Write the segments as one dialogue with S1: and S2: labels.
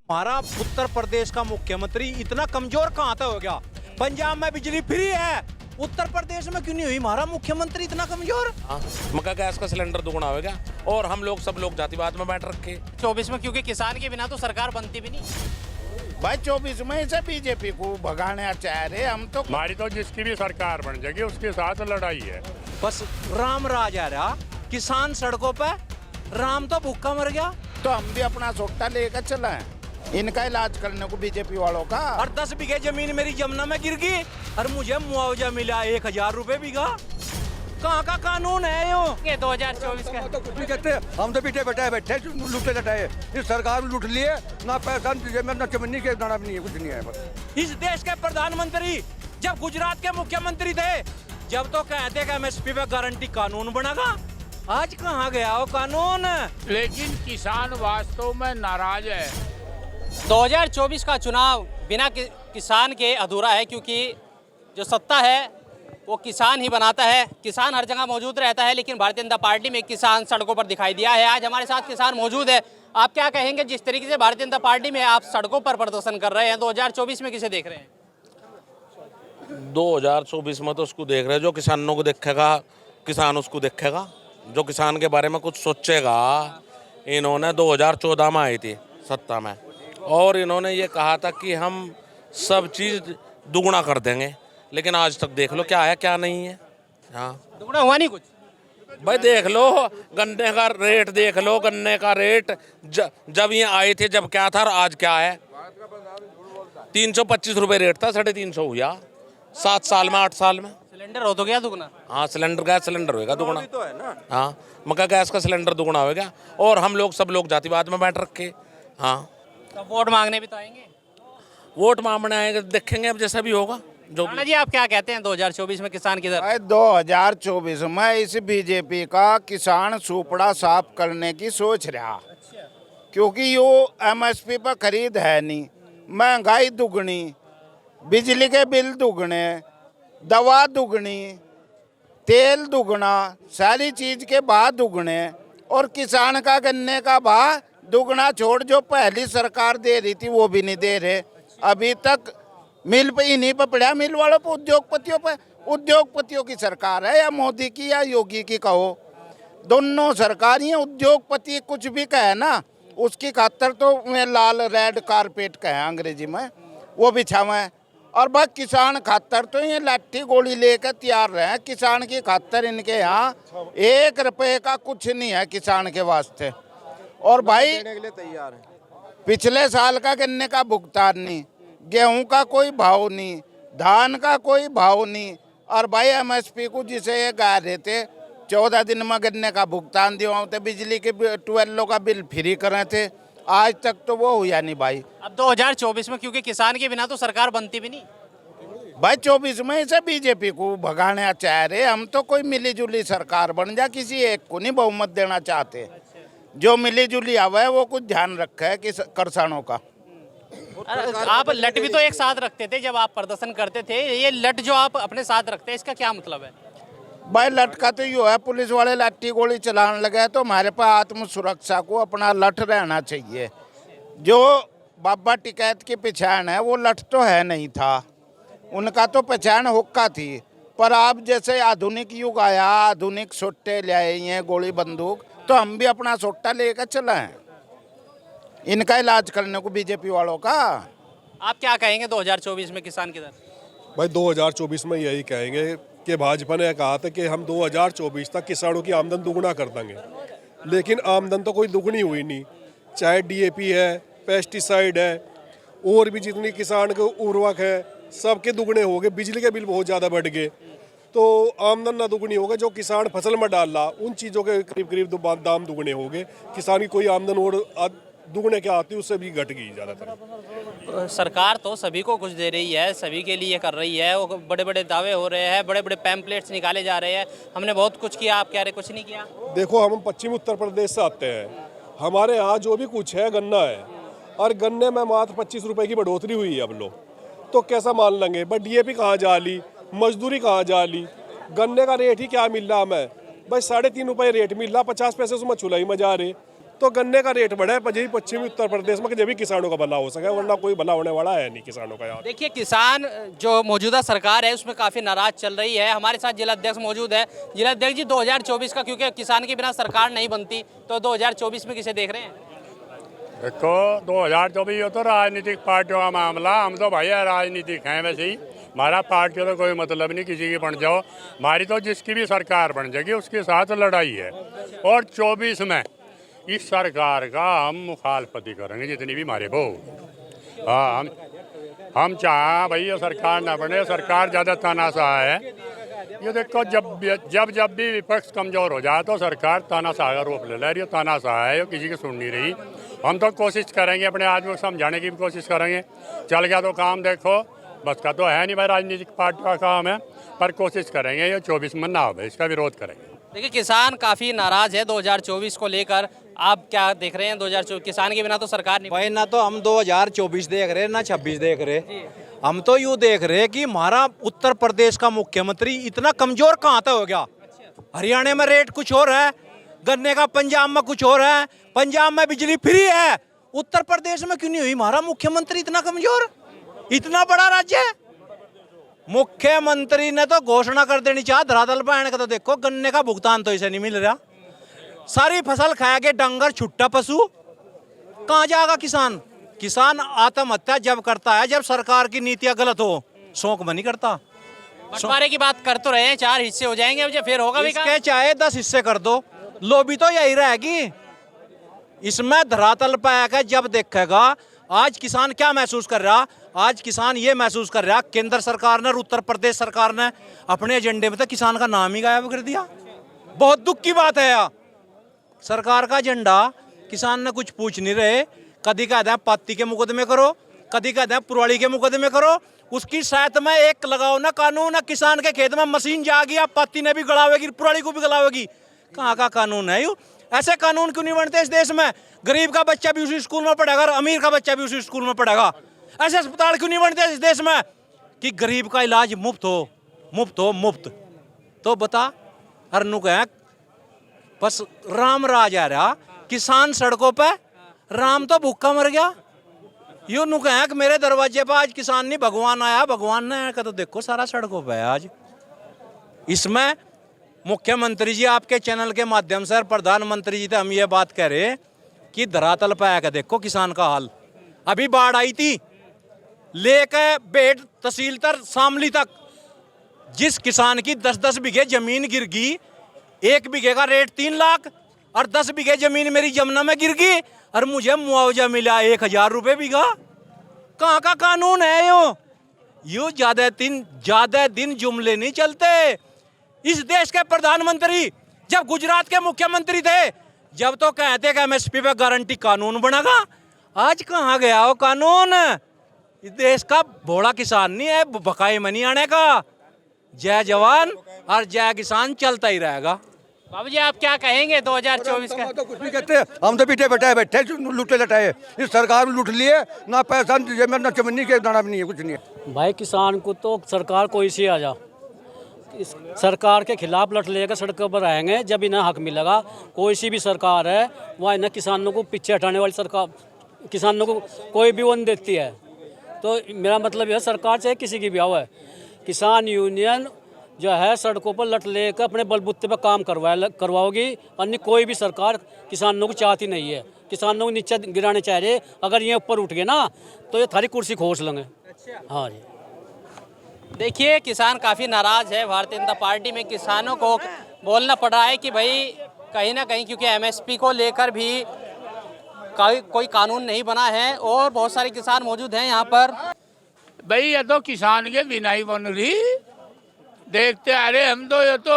S1: हमारा उत्तर प्रदेश का मुख्यमंत्री इतना कमजोर कहाँ तक हो गया? पंजाब में बिजली फ्री है, उत्तर प्रदेश में क्यों नहीं हुई? हमारा मुख्यमंत्री इतना कमजोर।
S2: मक्का गैस का सिलेंडर दुगुना हो गया और हम लोग सब लोग जातिवाद में बैठ रखे।
S3: 24 में क्योंकि किसान के बिना तो सरकार बनती भी नहीं।
S4: भाई 24 में इसे बीजेपी को भगाने चाह रहे हम तो।
S5: हमारी तो जिसकी भी सरकार बन जाएगी उसके साथ लड़ाई है।
S1: बस राम राज आ रहा, किसान सड़कों पे, राम तो भूखा मर गया।
S4: तो हम भी अपना सोटा लेकर चला है इनका इलाज करने को बीजेपी वालों का।
S1: और 10 बीघे जमीन मेरी जमुना में गिर गई और मुझे मुआवजा मिला 1000 रुपए बीघा। कहाँ का कानून है यो?
S3: ये 2024 का
S6: तो कुछ नहीं कहते, हम तो पीछे बैठे लूटे लटाए। इस सरकार ने लूट लिए, ना पैसा ना चमन्नी के दाना भी नहीं है, कुछ नहीं है। बस
S1: इस देश के प्रधानमंत्री जब गुजरात के मुख्यमंत्री थे, जब तो कहते कि एमएसपी पे गारंटी कानून बनेगा, आज कहाँ गया वो कानून?
S5: लेकिन किसान वास्तव में नाराज है।
S3: 2024 का चुनाव बिना किसान के अधूरा है, क्योंकि जो सत्ता है वो किसान ही बनाता है। किसान हर जगह मौजूद रहता है, लेकिन भारतीय जनता पार्टी में किसान सड़कों पर दिखाई दिया है। आज हमारे साथ किसान मौजूद है। आप क्या कहेंगे, जिस तरीके से भारतीय जनता पार्टी में आप सड़कों पर प्रदर्शन कर रहे हैं, 2024 में किसे देख रहे हैं?
S2: 2024 में तो उसको देख रहे हैं जो किसानों को देखेगा, किसान उसको देखेगा, जो किसान के बारे में कुछ सोचेगा। इन्होंने 2014 में आई थी सत्ता में और इन्होंने ये कहा था कि हम सब चीज़ दुगुना कर देंगे, लेकिन आज तक देख लो क्या है क्या नहीं है। हाँ,
S3: दुगना हुआ नहीं कुछ।
S2: भाई देख लो गन्ने का रेट, देख लो गन्ने का रेट जब ये आए थे जब क्या था और आज क्या है। 325 रुपये रेट था, 350 हुआ 7 साल में 8 साल में।
S3: सिलेंडर हो तो गया दुगना।
S2: हाँ, सिलेंडर गैस सिलेंडर होगा दुगुना तो है ना। हाँ, मक्का गैस का सिलेंडर दुगुना हो गया और हम लोग सब लोग जातिवाद में बैठ रखे। हाँ,
S3: तो वोट मांगने भी तो आएंगे।
S2: वोट मांगने आएंगे, देखेंगे अब जैसा भी होगा। जो
S3: राणा जी, आप क्या कहते हैं 2024 में किसान किधर?
S4: भाई 2024 में इस बीजेपी का किसान सुपड़ा साफ करने की सोच रहा, क्योंकि यो एमएसपी पर खरीद है नहीं, महंगाई दुगनी, बिजली के बिल दुगने, दवा दुगनी, तेल दुगना, सारी चीज के भाव दुगने और किसान का गन्ने का भाव दुगना छोड़ जो पहली सरकार दे रही थी वो भी नहीं दे रहे। अभी तक मिल पे ही नहीं पड़ा, मिल वालों पे, उद्योगपतियों पे। उद्योगपतियों की सरकार है या मोदी की या योगी की कहो, दोनों सरकार ही। उद्योगपति कुछ भी कहे ना, उसकी खातर तो मैं लाल रेड कारपेट कहे अंग्रेजी में, वो बिछावे। और बस किसान खातर तो ये लाठी गोली लेकर तैयार रहे। किसान की खातर इनके यहाँ 1 रुपये का कुछ नहीं है किसान के वास्ते। और भाई तैयार है, पिछले साल का गन्ने का भुगतान नहीं, गेहूं का कोई भाव नहीं, धान का कोई भाव नहीं। और भाई एमएसपी को जिसे ये गा रहे थे 14 दिन में गन्ने का भुगतान दिवाते, बिजली के 12 का बिल फ्री करे थे, आज तक तो वो हुआ नहीं भाई।
S3: अब 2024 में क्योंकि किसान के बिना तो सरकार बनती भी नहीं।
S4: भाई 24 में इसे बीजेपी को भगाने चाह रहे हम तो। कोई मिली जुली सरकार बन जा, किसी एक को नहीं बहुमत देना चाहते। जो मिली जुली आवा है वो कुछ ध्यान रखा है कि किसानों का।
S3: आप लट भी तो एक साथ रखते थे जब आप प्रदर्शन करते थे, ये लट जो आप अपने साथ रखते हैं इसका क्या मतलब है?
S4: भाई लट का तो यो है, पुलिस वाले लाठी गोली चलाने लगे तो हमारे पास आत्म सुरक्षा को अपना लट रहना चाहिए। जो बाबा टिकैत की पहचान है वो लट तो है नहीं था, उनका तो पहचान हुक्का थी। पर अब जैसे आधुनिक युग आया, आधुनिक सोटे ले आए हैं, गोली बंदूक, तो हम भी अपना सोटा लेकर चले हैं इनका इलाज करने को बीजेपी वालों का।
S3: आप क्या कहेंगे 2024 में किसान किधर?
S7: भाई 2024 में यही कहेंगे कि भाजपा ने कहा था कि हम 2024 तक किसानों की आमदन दुगुना कर देंगे, लेकिन आमदन तो कोई दुगनी हुई नहीं। चाहे डीएपी है, पेस्टिसाइड है, और भी जितनी किसान के उर्वरक है, सबके दुगने हो गए। बिजली के बिल बहुत ज़्यादा बढ़ गए, तो आमदन ना दुगनी हो गई। जो किसान फसल में डाल रहा उन चीज़ों के करीब करीब दाम दुगने हो गए। किसान की कोई आमदन और दुगने क्या आती है उससे भी घट गई ज़्यादातर।
S3: सरकार तो सभी को कुछ दे रही है, सभी के लिए कर रही है, वो बड़े बड़े दावे हो रहे हैं, बड़े बड़े पैम्पलेट्स निकाले जा रहे हैं, हमने बहुत कुछ किया, आप कह रहे कुछ नहीं किया।
S7: देखो, हम पश्चिमी उत्तर प्रदेश से आते हैं, हमारे यहाँ जो भी कुछ है गन्ना है, और गन्ने में मात्र 25 रुपये की बढ़ोतरी हुई है। अब लोग तो कैसा मान लेंगे? बट डीएपी कहाँ जा ली, मजदूरी कहाँ जा ली, गन्ने का रेट ही क्या मिल रहा हमें? भाई 3.5 रुपये रेट मिल रहा, 50 पैसे उसमें चुलाई में जा रहे। तो गन्ने का रेट बढ़ा है पश्चिमी उत्तर प्रदेश में कि जब भी किसानों का भला हो सके, वरना कोई भला होने वाला है नहीं किसानों का यार।
S3: देखिए किसान जो मौजूदा सरकार है उसमें काफ़ी नाराज चल रही है। हमारे साथ जिला अध्यक्ष मौजूद है। जिला अध्यक्ष जी, 2024 का, क्योंकि किसान के बिना सरकार नहीं बनती, तो 2024 में किसे देख रहे हैं?
S8: देखो 2024 हो तो राजनीतिक पार्टियों का मामला, हम तो भैया राजनीतिक हैं वैसे ही, हमारा पार्टियों तो कोई मतलब नहीं किसी की बन जाओ, हमारी तो जिसकी भी सरकार बन जाएगी उसके साथ लड़ाई है। और 24 में इस सरकार का हम मुखालफती करेंगे जितनी भी हमारे वो। हाँ, हम चाहें भाई ये सरकार ना बने, सरकार ज़्यादा तानाशाह है। ये देखो जब भी विपक्ष कमज़ोर हो जाए तो सरकार तानाशाह का रूप ले रही है। तानाशाह है, ये किसी की सुन नहीं रही। हम तो कोशिश करेंगे, अपने आदमी को समझाने की भी कोशिश करेंगे। चल गया तो काम देखो, बस का तो है नहीं भाई, राजनीतिक पार्टी का काम है, पर कोशिश करेंगे ये 24 में ना हो, इसका विरोध करेंगे।
S3: देखिए किसान काफ़ी नाराज़ है 2024 को लेकर। आप क्या देख रहे हैं 2024? किसान के बिना तो सरकार नहीं।
S1: भाई ना तो हम 2024 देख रहे ना 26 देख रहे, हम तो यूँ देख रहे कि हमारा उत्तर प्रदेश का मुख्यमंत्री इतना कमजोर कहाँ तक हो गया। हरियाणा में रेट कुछ और है गन्ने का, पंजाब में कुछ और है, पंजाब में बिजली फ्री है, उत्तर प्रदेश में क्यों नहीं हुई? हमारा मुख्यमंत्री इतना कमजोर, इतना बड़ा राज्य है। मुख्यमंत्री ने तो घोषणा कर देनी चाहिए धरातल पर आने का। तो देखो गन्ने का भुगतान तो इसे नहीं मिल रहा, सारी फसल खाया के डंगर छुट्टा पशु, कहाँ जाएगा किसान? किसान आत्महत्या जब करता है जब सरकार की नीतियां गलत हो, शौक में नहीं करता।
S3: बंटवारे की बात कर तो रहे हैं, 4 हिस्से हो जाएंगे, अब फिर होगा भी
S1: इसके चाहे 10 हिस्से कर दो, लोभी तो यही रहेगी। इसमें धरातल पे आकर जब देखेगा, आज किसान क्या महसूस कर रहा? आज किसान ये महसूस कर रहा, केंद्र सरकार ने और उत्तर प्रदेश सरकार ने अपने एजेंडे में तो किसान का नाम ही गायब कर दिया। बहुत दुख की बात है यार, सरकार का एजेंडा किसान ने कुछ पूछ नहीं रहे। कभी कहते हैं पाती के मुकदमे करो, कभी कहते हैं पुराड़ी के मुकदमे करो, उसकी साथ में एक लगाओ ना कानून, किसान के खेत में मशीन जा गई, पाती ने भी गड़ावेगी, पुराड़ी को भी गड़ावेगी। कहाँ का कानून है? ऐसे कानून क्यों नहीं बनते इस देश में? गरीब का बच्चा भी उसी स्कूल में पढ़ेगा और अमीर का बच्चा भी उसी स्कूल में पढ़ेगा। ऐसे अस्पताल क्यों नहीं बनते इस देश में कि गरीब का इलाज मुफ्त हो, मुफ्त हो, मुफ्त? तो बता, अरनू कह बस राम राज आ रहा, किसान सड़कों पे, राम तो भूखा मर गया। यूं नु कह कि मेरे दरवाजे पर आज किसान नहीं भगवान आया, भगवान ने आया। तो देखो सारा सड़कों पे है आज। इसमें मुख्यमंत्री जी आपके चैनल के माध्यम से, प्रधानमंत्री जी से हम ये बात कह रहे कि धरातल पे आकर देखो किसान का हाल। अभी बाढ़ आई थी, लेके बेट तहसील तक शामली तक, जिस किसान की 10-10 बीघे जमीन गिर गई, 1 बीघे का रेट 3 लाख और 10 बीघे जमीन मेरी जमुना में गिर गई और मुझे मुआवजा मिला 1000 रुपये बीघा। कहाँ का कानून है यो ज्यादा दिन जुमले नहीं चलते। इस देश के प्रधानमंत्री जब गुजरात के मुख्यमंत्री थे, जब तो कहते कि एमएसपी पे गारंटी कानून बनेगा, आज कहाँ गया वो कानून? इस देश का भोला किसान नहीं है, बकाए में नहीं आने का। जय जवान और जय किसान चलता ही रहेगा।
S3: बाबू जी आप क्या कहेंगे 2024 का?
S6: तो कुछ नहीं कहते, हम तो पीछे बैठे लूटे लटाए। इस सरकार में लूट लिए, ना पैसा ना चमन्नी के दाना भी नहीं है, कुछ नहीं है।
S9: भाई किसान को तो सरकार कोई सी आ जा, इस सरकार के खिलाफ लट लेकर सड़कों पर आएंगे जब इन्हें हक मिलेगा। कोई सी भी सरकार है वह इन्हें किसानों को पीछे हटाने वाली सरकार, किसानों को कोई भी वो नहीं देती है। तो मेरा मतलब यह सरकार चाहे किसी की भी हो है, किसान यूनियन जो है सड़कों पर लट लेकर अपने बलबूते पर काम करवाओगी। अन्य कोई भी सरकार किसानों को चाहती नहीं है, किसानों को नीचे गिराने चाह रहे। अगर ये ऊपर उठ गए ना तो ये थारी कुर्सी खोस लेंगे। हाँ जी,
S3: देखिए किसान काफ़ी नाराज़ है। भारतीय जनता पार्टी में किसानों को बोलना पड़ रहा है कि भाई कहीं ना कहीं, क्योंकि एमएसपी को लेकर भी कोई कानून नहीं बना है। और बहुत सारे किसान मौजूद हैं यहाँ पर।
S5: भाई ये तो किसान के बिना ही बन रही, देखते आ रहे हम तो। ये तो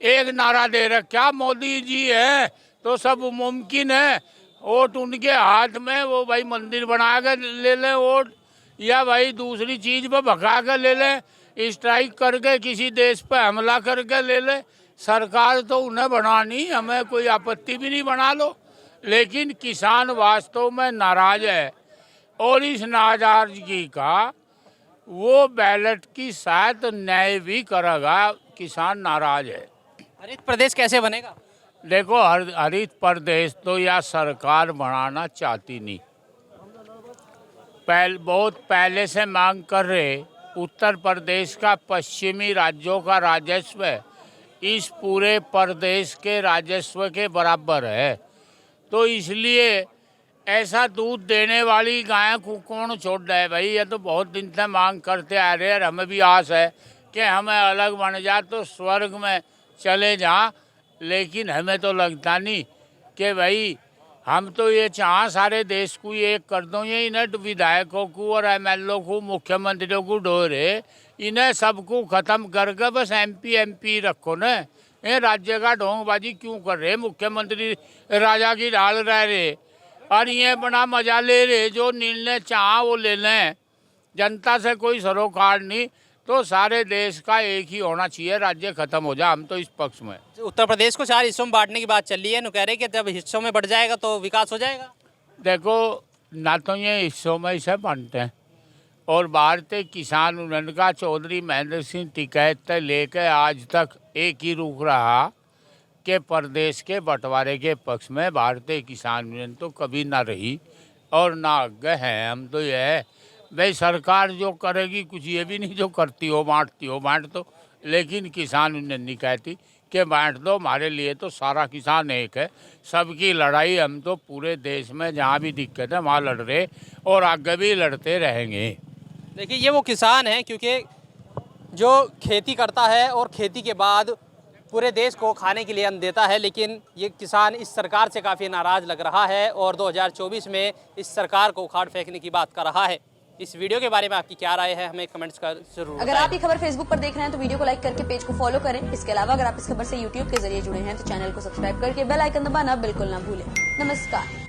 S5: एक नारा दे रखा मोदी जी है तो सब मुमकिन है। वोट उनके हाथ में, वो भाई मंदिर बना कर ले लें वोट, या भाई दूसरी चीज़ पर भगा कर ले लें, स्ट्राइक करके किसी देश पर हमला करके ले लें। सरकार तो उन्हें बनानी, हमें कोई आपत्ति भी नहीं, बना लो। लेकिन किसान वास्तव में नाराज है और इस नाराजगी का वो बैलेट की शायद न्याय भी करेगा। किसान नाराज है।
S3: हरित प्रदेश कैसे बनेगा?
S5: देखो हरित प्रदेश तो या सरकार बनाना चाहती नहीं, बहुत पहले से मांग कर रहे। उत्तर प्रदेश का पश्चिमी राज्यों का राजस्व इस पूरे प्रदेश के राजस्व के बराबर है, तो इसलिए ऐसा दूध देने वाली गाय को कौन छोड़ रहा है भाई। ये तो बहुत दिन से मांग करते आ रहे हैं, हमें भी आस है कि हमें अलग बन जा तो स्वर्ग में चले जा, लेकिन हमें तो लगता नहीं कि भाई हम तो ये चाह सारे देश को एक कर दो, ये इन्हें विधायकों को और एमएलओ को मुख्यमंत्रियों को डोरे, इन्हें सबको ख़त्म करके बस एमपी रखो न। ये राज्य का ढोंगबाजी क्यों कर रहे, मुख्यमंत्री राजा की ढाल रह रहे और ये बड़ा मजा ले रहे, जो निर्णय चाह वो ले लें, जनता से कोई सरोकार नहीं। तो सारे देश का एक ही होना चाहिए, राज्य खत्म हो जाए, हम तो इस पक्ष में।
S3: उत्तर प्रदेश को 4 हिस्सों में बांटने की बात चल रही है, नु कह रहे कि जब हिस्सों में बढ़ जाएगा तो विकास हो जाएगा।
S5: देखो ना तो ये हिस्सों में इसे बांटते हैं और भारतीय किसान यूनियन का चौधरी महेंद्र सिंह टिकैत लेकर आज तक एक ही रुख रहा कि प्रदेश के बंटवारे के पक्ष में। भारतीय किसान यूनियन तो कभी ना रही और ना आगे है। हम तो यह भाई सरकार जो करेगी कुछ ये भी नहीं जो करती हो बांट दो, लेकिन किसान यूनियन नहीं कहती कि बांट दो, हमारे लिए तो सारा किसान एक है, सबकी लड़ाई हम तो पूरे देश में जहाँ भी दिक्कत है वहाँ लड़ रहे और आगे भी लड़ते रहेंगे।
S3: देखिए ये वो किसान है क्योंकि जो खेती करता है और खेती के बाद पूरे देश को खाने के लिए अन्न देता है, लेकिन ये किसान इस सरकार से काफ़ी नाराज़ लग रहा है और 2024 में इस सरकार को उखाड़ फेंकने की बात कर रहा है। इस वीडियो के बारे में आपकी क्या राय है, हमें कमेंट्स कर जरूर।
S10: अगर आप ये खबर फेसबुक पर देख रहे हैं तो वीडियो को लाइक करके पेज को फॉलो करें। इसके अलावा अगर आप इस खबर से यूट्यूब के जरिए जुड़े हैं तो चैनल को सब्सक्राइब करके बेल आइकन दबाना बिल्कुल ना भूलें। नमस्कार।